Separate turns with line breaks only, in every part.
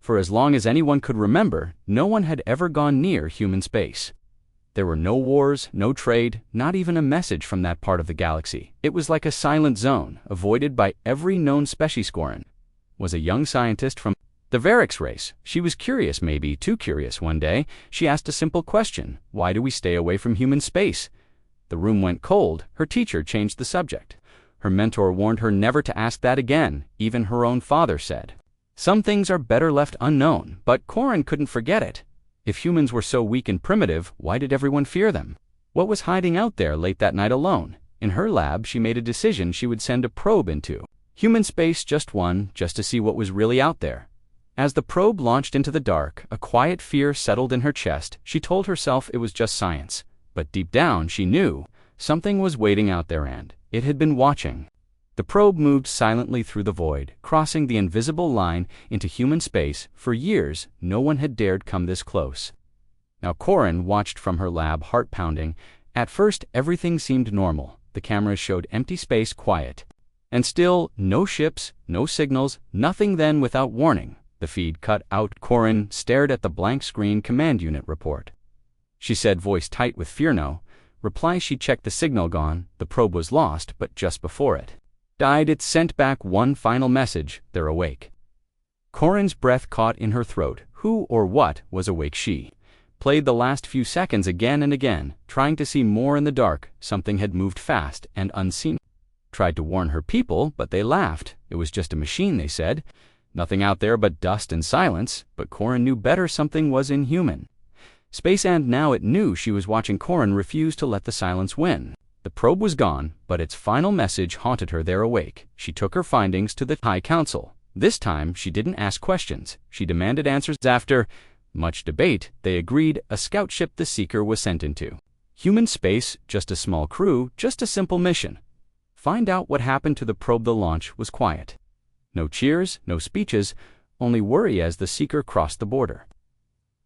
For as long as anyone could remember, no one had ever gone near human space. There were no wars, no trade, not even a message from that part of the galaxy. It was like a silent zone, avoided by every known species. Corin was a young scientist from the Varix race. She was curious, maybe too curious. One day, she asked a simple question: why do we stay away from human space? The room went cold. Her teacher changed the subject. Her mentor warned her never to ask that again. Even her own father said, "Some things are better left unknown," but Corin couldn't forget it. If humans were so weak and primitive, why did everyone fear them? What was hiding out there late that night alone? In her lab, she made a decision: she would send a probe into human space, just one, just to see what was really out there. As the probe launched into the dark, a quiet fear settled in her chest. She told herself it was just science. But deep down, she knew something was waiting out there, and it had been watching. The probe moved silently through the void, crossing the invisible line into human space. For years, no one had dared come this close. Now Corin watched from her lab, heart pounding. At first, everything seemed normal. The cameras showed empty space, quiet. And still, no ships, no signals, nothing. Then, without warning, the feed cut out. Corin stared at the blank screen. "Command unit report," she said, voice tight with fear. "No reply." She checked the signal. Gone. The probe was lost, but just before it died, it sent back one final message: they're awake. Corin's breath caught in her throat. Who or what was awake? She played the last few seconds again and again, trying to see more in the dark. Something had moved fast and unseen. Tried to warn her people, but they laughed. It was just a machine, they said. Nothing out there but dust and silence. But Corin knew better. Something was inhuman space, and now it knew she was watching. Corin refused to let the silence win. The probe was gone, but its final message haunted her. They're awake. She took her findings to the High Council. This time, she didn't ask questions. She demanded answers. After much debate, they agreed. A scout ship the Seeker was sent into human space, just a small crew, just a simple mission: find out what happened to the probe. The launch was quiet. No cheers, no speeches, only worry as the Seeker crossed the border.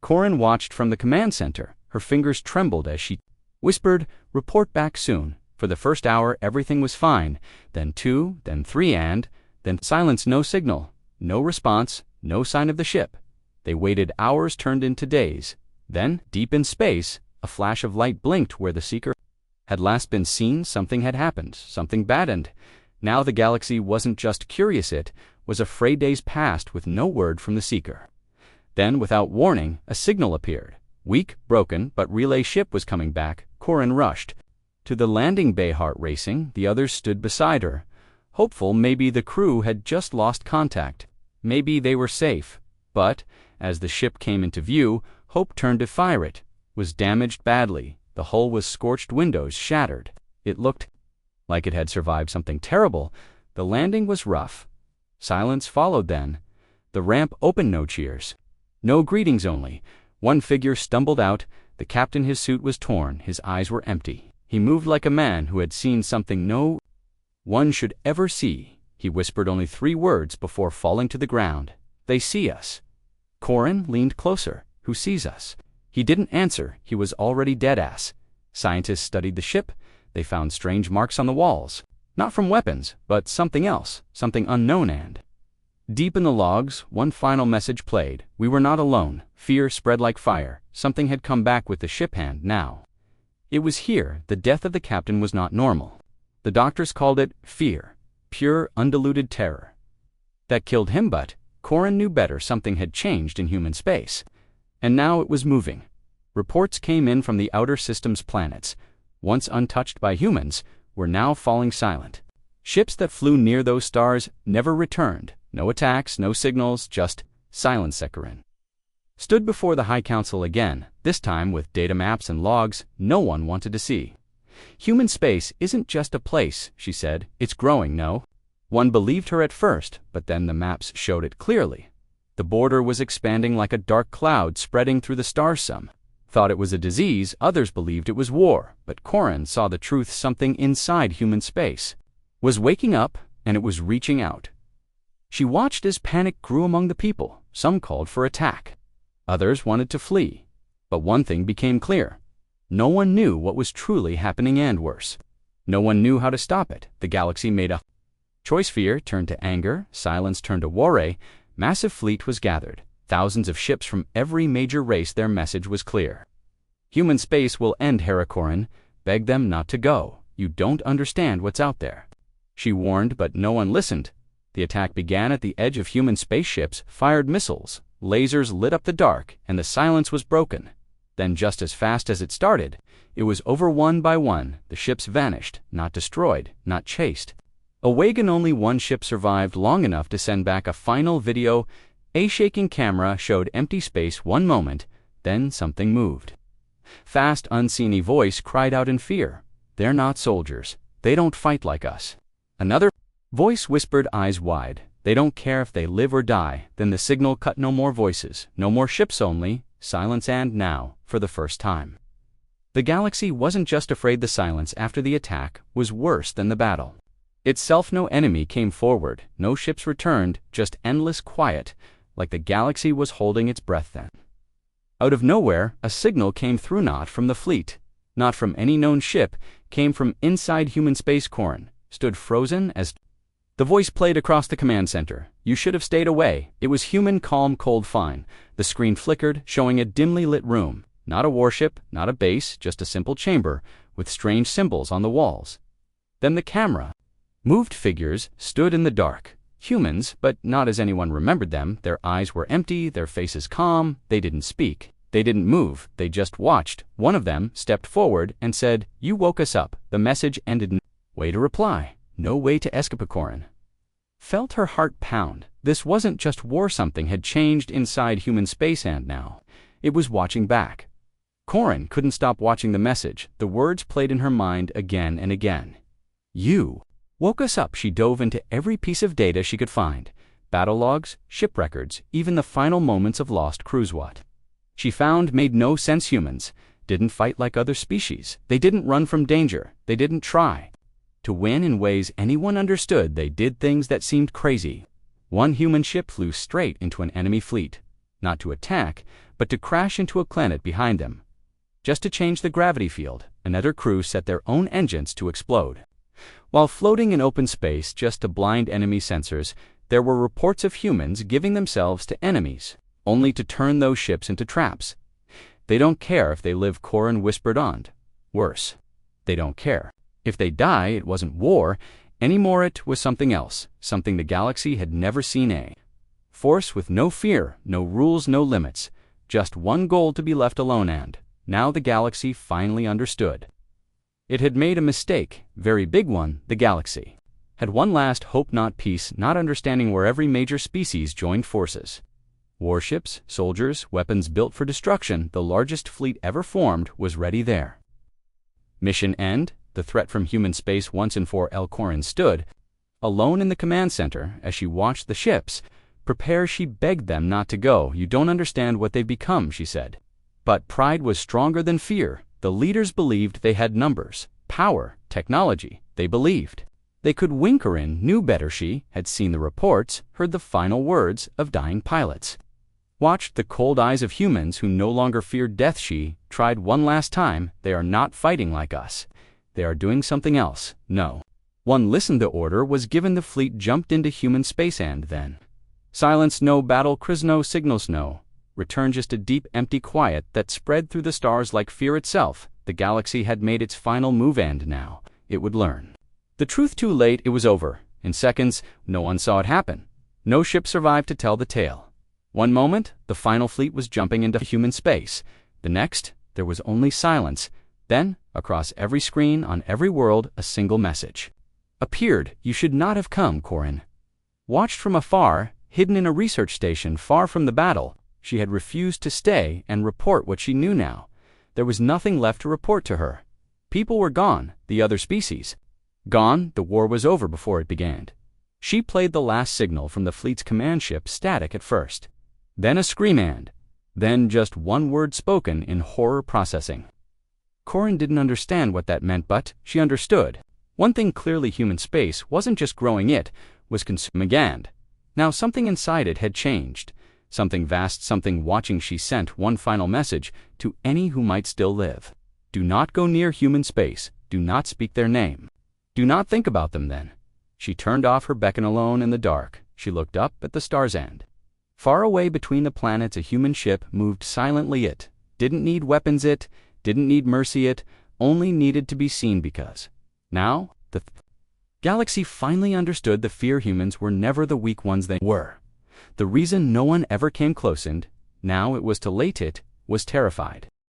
Corin watched from the command center. Her fingers trembled as she whispered, "Report back soon." For the first hour, everything was fine. Then 2, then 3, and then silence. No signal, no response, no sign of the ship. They waited. Hours turned into days. Then, deep in space, a flash of light blinked where the Seeker had last been seen. Something had happened, something bad, and now the galaxy wasn't just curious, it was afraid. Days passed with no word from the Seeker. Then, without warning, a signal appeared. Weak, broken, but relay ship was coming back. Corin rushed to the landing bay, heart racing. The others stood beside her, hopeful. Maybe the crew had just lost contact. Maybe they were safe. But, as the ship came into view, hope turned to fire. It was damaged badly. The hull was scorched, windows shattered. It looked like it had survived something terrible. The landing was rough. Silence followed. Then the ramp opened. No cheers, no greetings, only one figure stumbled out. The captain. His suit was torn. His eyes were empty. He moved like a man who had seen something no one should ever see. He whispered only 3 words before falling to the ground: "They see us." Corin leaned closer. "Who sees us?" He didn't answer. He was already dead. Scientists studied the ship. They found strange marks on the walls. Not from weapons, but something else, something unknown. And deep in the logs, one final message played: "We were not alone." Fear spread like fire. Something had come back with the ship hand now. It was here. The death of the captain was not normal. The doctors called it fear, pure, undiluted terror. That killed him, but Corin knew better. Something had changed in human space. And now it was moving. Reports came in from the outer system's planets, once untouched by humans, were now falling silent. Ships that flew near those stars never returned. No attacks, no signals, just silence. Corin stood before the High Council again, this time with data maps and logs no one wanted to see. "Human space isn't just a place," she said. "It's growing." No one believed her at first, but then the maps showed it clearly. The border was expanding like a dark cloud spreading through the stars. Some thought it was a disease, others believed it was war, but Corin saw the truth. Something inside human space was waking up, and it was reaching out. She watched as panic grew among the people. Some called for attack. Others wanted to flee. But one thing became clear: no one knew what was truly happening, and worse, no one knew how to stop it. The galaxy made a choice. Fear turned to anger, silence turned to war. A massive fleet was gathered. Thousands of ships from every major race, their message was clear. Human space will end, Corin. Beg them not to go. You don't understand what's out there. She warned, but no one listened. The attack began at the edge of human spaceships, fired missiles, lasers lit up the dark, and the silence was broken. Then, just as fast as it started, it was over one by one. The ships vanished, not destroyed, not chased. A wagon, only one ship survived long enough to send back a final video. A shaking camera showed empty space one moment, then something moved. Fast, unseen voice cried out in fear. They're not soldiers. They don't fight like us. Another voice whispered, eyes wide. They don't care if they live or die. Then the signal cut. No more voices, no more ships, only silence. And now, for the first time, the Galaxy wasn't just afraid. The silence after the attack was worse than the battle itself. No enemy came forward, no ships returned, just endless quiet, like the Galaxy was holding its breath. Then, out of nowhere, a signal came through, not from the fleet, not from any known ship, came from inside human space. Corin stood frozen as the voice played across the command center. You should have stayed away. It was human, calm, cold, fine. The screen flickered, showing a dimly lit room. Not a warship, not a base, just a simple chamber with strange symbols on the walls. Then the camera moved. Figures stood in the dark. Humans, but not as anyone remembered them. Their eyes were empty, their faces calm. They didn't speak. They didn't move. They just watched. One of them stepped forward and said, "You woke us up." The message ended. No way to reply. No way to escape. Corin felt her heart pound. This wasn't just war. Something had changed inside human space, and now it was watching back. Corin couldn't stop watching the message. The words played in her mind again and again. You woke us up. She dove into every piece of data she could find. Battle logs, ship records, even the final moments of lost crews. What she found made no sense. Humans didn't fight like other species. They didn't run from danger. They didn't try to win in ways anyone understood. They did things that seemed crazy. One human ship flew straight into an enemy fleet, not to attack, but to crash into a planet behind them, just to change the gravity field. Another crew set their own engines to explode. While floating in open space, just to blind enemy sensors, there were reports of humans giving themselves to enemies, only to turn those ships into traps. They don't care if they live, Corin whispered on. Worse, they don't care if they die. It wasn't war anymore. It was something else, something the Galaxy had never seen. A force with no fear, no rules, no limits, just one goal: to be left alone. And now the Galaxy finally understood. It had made a mistake, very big one. The Galaxy had one last hope, not peace, not understanding, where every major species joined forces. Warships, soldiers, weapons built for destruction. The largest fleet ever formed was ready there. Mission end. The threat from human space once and for all. Corin stood alone in the command center as she watched the ships prepare. She begged them not to go. You don't understand what they've become, she said. But pride was stronger than fear. The leaders believed they had numbers, power, technology. They believed they could win. Corin knew better. She had seen the reports, heard the final words of dying pilots, watched the cold eyes of humans who no longer feared death. She tried one last time. They are not fighting like us. They are doing something else. No one listened. The order was given. The fleet jumped into human space, and then silence. No battle cries, no signals, no return, just a deep, empty quiet that spread through the stars like fear itself. The Galaxy had made its final move, and now it would learn the truth. Too late. It was over. In seconds, no one saw it happen. No ship survived to tell the tale. One moment, the final fleet was jumping into human space. The next, there was only silence. Then, across every screen, on every world, a single message appeared. You should not have come. Corin watched from afar, hidden in a research station far from the battle. She had refused to stay and report what she knew. Now there was nothing left to report to her. People were gone, the other species gone. The war was over before it began. She played the last signal from the fleet's command ship, static at first, then a scream, and then just one word spoken in horror processing. Corin didn't understand what that meant, but she understood one thing clearly: human space wasn't just growing, it was consuming. And now something inside it had changed. Something vast, something watching. She sent one final message to any who might still live. Do not go near human space. Do not speak their name. Do not think about them. Then she turned off her beacon. Alone in the dark, she looked up at the stars, and Far away between the planets, a human ship moved silently. It didn't need weapons, it didn't need mercy, it only needed to be seen because now the galaxy finally understood the fear humans were never the weak ones they were. The reason no one ever came close, and now it was too late, it was terrified.